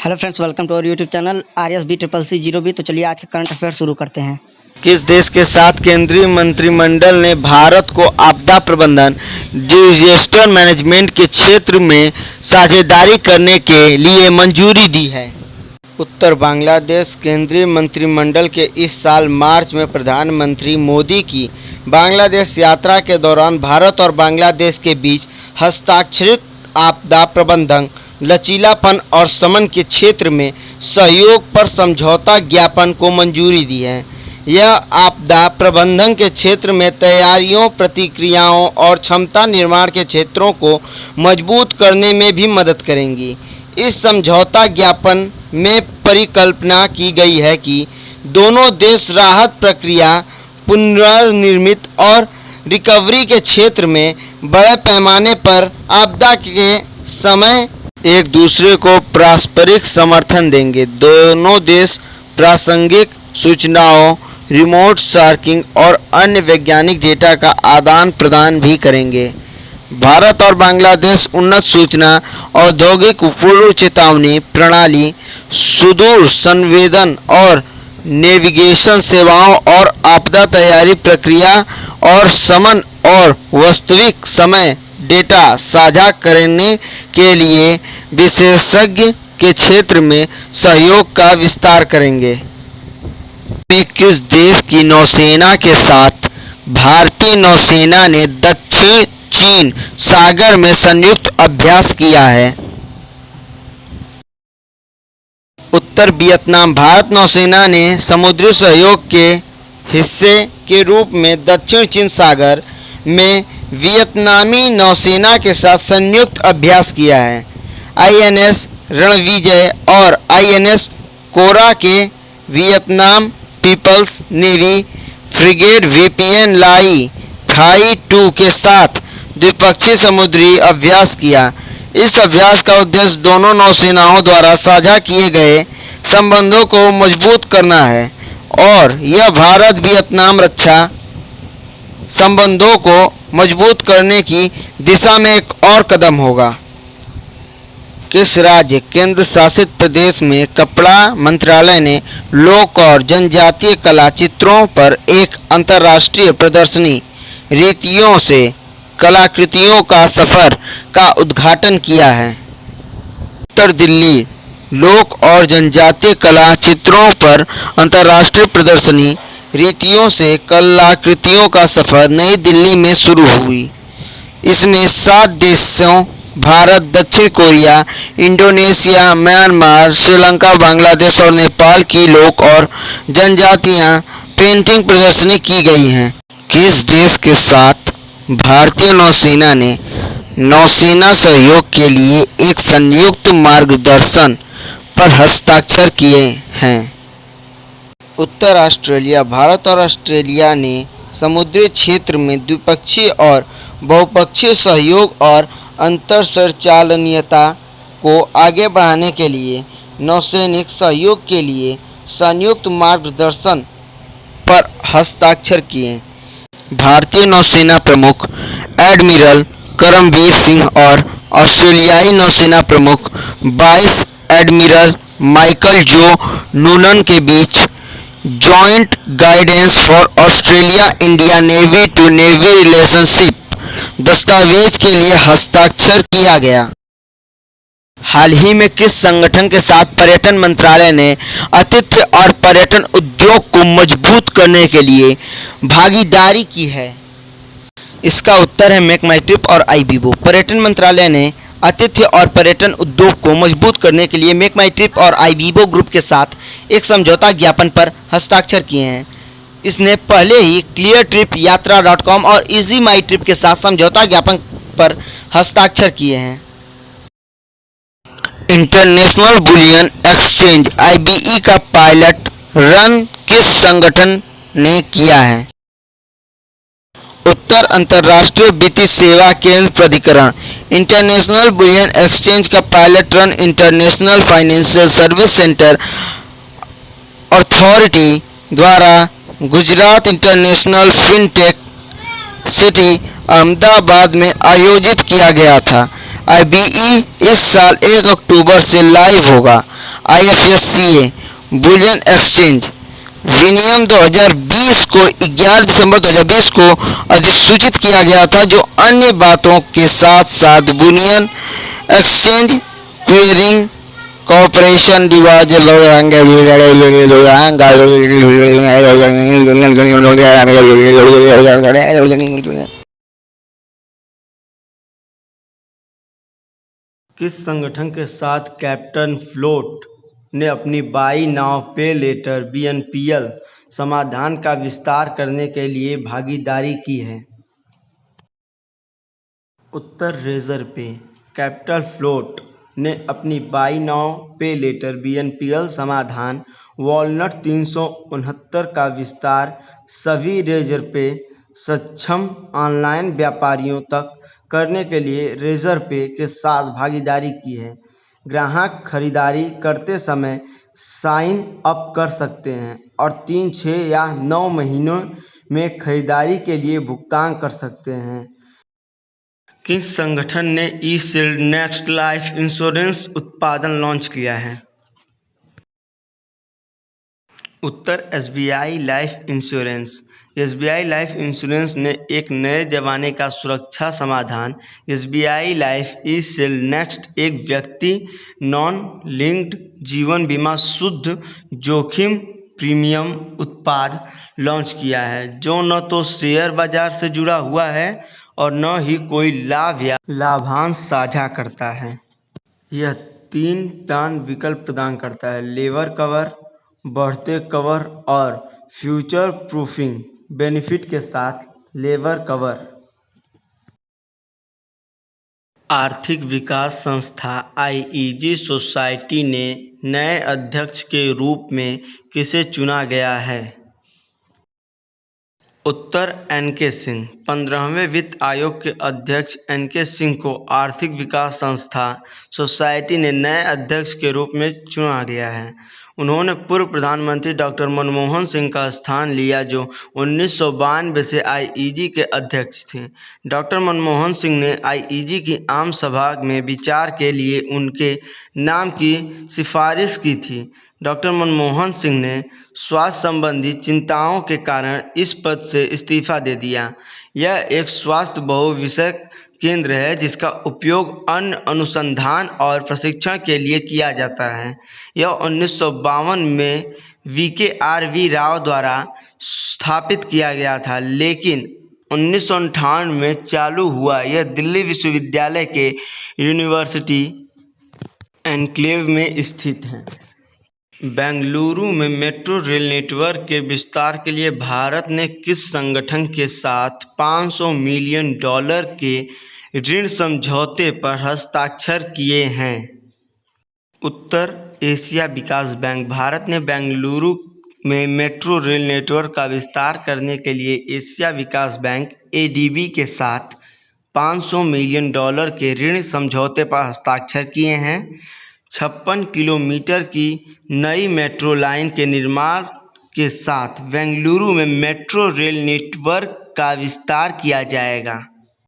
Hello friends, welcome to our YouTube channel RSB CCC0B। तो चलिए आज के करंट अफेयर शुरू करते हैं। किस देश के साथ केंद्रीय मंत्रिमंडल ने भारत को आपदा प्रबंधन डिजास्टर मैनेजमेंट के क्षेत्र में साझेदारी करने के लिए मंजूरी दी है? उत्तर बांग्लादेश। केंद्रीय मंत्रिमंडल के इस साल मार्च में प्रधानमंत्री मोदी की बांग्लादेश यात्रा के दौरान भारत और बांग्लादेश के बीच हस्ताक्षरित आपदा प्रबंधन, लचीलापन और शमन के क्षेत्र में सहयोग पर समझौता ज्ञापन को मंजूरी दी है। यह आपदा प्रबंधन के क्षेत्र में तैयारियों, प्रतिक्रियाओं और क्षमता निर्माण के क्षेत्रों को मजबूत करने में भी मदद करेंगी। इस समझौता ज्ञापन में परिकल्पना की गई है कि दोनों देश राहत प्रक्रिया, पुनर्निर्मित और रिकवरी के क्षेत्र में बड़े पैमाने पर आपदा के समय एक दूसरे को पारस्परिक समर्थन देंगे। दोनों देश प्रासंगिक सूचनाओं, रिमोट सॉर्किंग और अन्य वैज्ञानिक डेटा का आदान प्रदान भी करेंगे। भारत और बांग्लादेश उन्नत सूचना, औद्योगिक पूर्व चेतावनी प्रणाली, सुदूर संवेदन और नेविगेशन सेवाओं और आपदा तैयारी प्रक्रिया और शमन और वास्तविक समय डेटा साझा करने के लिए विशेषज्ञ के क्षेत्र में सहयोग का विस्तार करेंगे। किस देश की नौसेना के साथ भारतीय नौसेना ने दक्षिण चीन सागर में संयुक्त अभ्यास किया है? उत्तर वियतनाम। भारत नौसेना ने समुद्री सहयोग के हिस्से के रूप में दक्षिण चीन सागर में वियतनामी नौसेना के साथ संयुक्त अभ्यास किया है। INS रणविजय और INS कोरा के Vietnam People's Navy frigate VPN Ly Thai 2 के साथ द्विपक्षीय समुद्री अभ्यास किया। इस अभ्यास का उद्देश्य दोनों नौसेनाओं द्वारा साझा किए गए संबंधों को मजबूत करना है और यह भारत वियतनाम रक्षा संबंधों को मजबूत करने की दिशा में एक और कदम होगा। किस राज्य केंद्र शासित प्रदेश में कपड़ा मंत्रालय ने लोक और जनजातीय कला चित्रों पर एक अंतर्राष्ट्रीय प्रदर्शनी रीतियों से कलाकृतियों का सफर का उद्घाटन किया है? उत्तर दिल्ली। लोक और जनजातीय कला चित्रों पर अंतर्राष्ट्रीय प्रदर्शनी रीतियों से कलाकृतियों का सफर नई दिल्ली में शुरू हुई। इसमें 7 देशों भारत, दक्षिण Korea, Indonesia, Myanmar, Sri Lanka, Bangladesh और नेपाल की लोक और जनजातीय पेंटिंग प्रदर्शनी की गई हैं। किस देश के साथ भारतीय नौसेना ने नौसेना सहयोग के लिए एक संयुक्त मार्गदर्शन पर हस्ताक्षर किए हैं? उत्तर ऑस्ट्रेलिया। भारत और ऑस्ट्रेलिया ने समुद्री क्षेत्र में द्विपक्षीय और बहुपक्षीय सहयोग और अंतरसंचालनीयता को आगे बढ़ाने के लिए नौसैनिक सहयोग के लिए संयुक्त मार्गदर्शन पर हस्ताक्षर किए। भारतीय नौसेना प्रमुख एडमिरल करमबीर सिंह और ऑस्ट्रेलियाई नौसेना प्रमुख vice admiral Michael Joe Noonan के बीच joint guidance for Australia India navy to navy relationship दस्तावेज के लिए हस्ताक्षर किया गया। हाल ही में किस संगठन के साथ पर्यटन मंत्रालय ने आतिथ्य और पर्यटन उद्योग को मजबूत करने के लिए भागीदारी की है? इसका उत्तर है मेक माई ट्रिप और IBEBO। पर्यटन मंत्रालय ने आतिथ्य और पर्यटन उद्योग को मजबूत करने के लिए मेक माई ट्रिप और IBEBO ग्रुप के साथ एक समझौता ज्ञापन पर हस्ताक्षर किए हैं। इसने पहले ही क्लियर ट्रिप, यात्रा.com और इजी माई ट्रिप के साथ समझौता ज्ञापन पर हस्ताक्षर किए हैं। इंटरनेशनल बुलियन एक्सचेंज IBE का पायलट रन किस संगठन ने किया है? उत्तर अंतर्राष्ट्रीय वित्तीय सेवा केंद्र प्राधिकरण। इंटरनेशनल बुलियन एक्सचेंज का pilot run international financial service centre authority द्वारा Gujarat international fintech city Ahmedabad में आयोजित किया गया था। IBE इस साल 1 अक्टूबर से लाइव होगा। IFSCA बुलियन एक्सचेंज विनियम 2020 को 11 दिसंबर 2020 को अधिसूचित किया गया था, जो अन्य बातों के साथ साथ बुलियन एक्सचेंज क्लियरिंग कॉर्पोरेशन किस संगठन के साथ कैप्टन फ्लोट ने अपनी बाई नाउ पे लेटर BNPL समाधान का विस्तार करने के लिए भागीदारी की है? उत्तर रेजर पे। कैपिटल फ्लोट ने अपनी बाई नाउ पे लेटर BNPL समाधान वॉलनट 369 का विस्तार सभी रेजर पे सक्षम ऑनलाइन व्यापारियों तक करने के लिए रेजर पे के साथ भागीदारी की है। ग्राहक खरीदारी करते समय साइन अप कर सकते हैं और 3, 6 या 9 महीनों में खरीदारी के लिए भुगतान कर सकते हैं। किस संगठन ने ई-शील्ड नेक्स्ट लाइफ इंश्योरेंस उत्पादन लॉन्च किया है? उत्तर SBI life insurance. SBI life insurance ने एक नए ज़माने का सुरक्षा समाधान SBI लाइफ ई-शील्ड नेक्स्ट एक व्यक्ति नॉन लिंक्ड जीवन बीमा शुद्ध जोखिम प्रीमियम उत्पाद लॉन्च किया है, जो न तो शेयर बाजार से जुड़ा हुआ है और न ही कोई लाभ या लाभांश साझा करता है। यह 3 टर्न विकल्प प्रदान करता है: लेवर कवर, बढ़ते कवर और फ्यूचर प्रूफिंग बेनिफिट के साथ। लेवर कवर। आर्थिक विकास संस्था IEG सोसाइटी ने नए अध्यक्ष के रूप में किसे चुना गया है? उत्तर NK सिंह। 15वें वित्त आयोग के अध्यक्ष NK सिंह को आर्थिक विकास संस्था सोसाइटी ने नए अध्यक्ष के रूप में चुना गया है। उन्होंने पूर्व प्रधानमंत्री डॉक्टर मनमोहन सिंह का स्थान लिया, जो 1992 से IEG के अध्यक्ष थे। डॉक्टर मनमोहन सिंह ने IEG की आम सभा में विचार के लिए उनके नाम की सिफारिश की थी। डॉक्टर मनमोहन सिंह ने स्वास्थ्य संबंधी चिंताओं के कारण इस पद से इस्तीफा दे दिया। यह एक स्वास्थ्य बहुविषयक केंद्र है जिसका उपयोग अन्य अनुसंधान और प्रशिक्षण के लिए किया जाता है। यह 1952 में VKRV राव द्वारा स्थापित किया गया था, लेकिन 1958 में चालू हुआ। यह दिल्ली विश्वविद्यालय के यूनिवर्सिटी एनक्लेव में स्थित है। बेंगलुरु में मेट्रो रेल नेटवर्क के विस्तार के लिए भारत ने किस संगठन के साथ $500 मिलियन के ऋण समझौते पर हस्ताक्षर किए हैं? उत्तर एशिया विकास बैंक। भारत ने बेंगलुरु में मेट्रो रेल नेटवर्क का विस्तार करने के लिए एशिया विकास बैंक ADB के साथ $500 मिलियन के ऋण समझौते पर हस्ताक्षर किए हैं। 56 किलोमीटर की नई मेट्रो लाइन के निर्माण के साथ बेंगलुरु में मेट्रो रेल नेटवर्क का विस्तार किया जाएगा।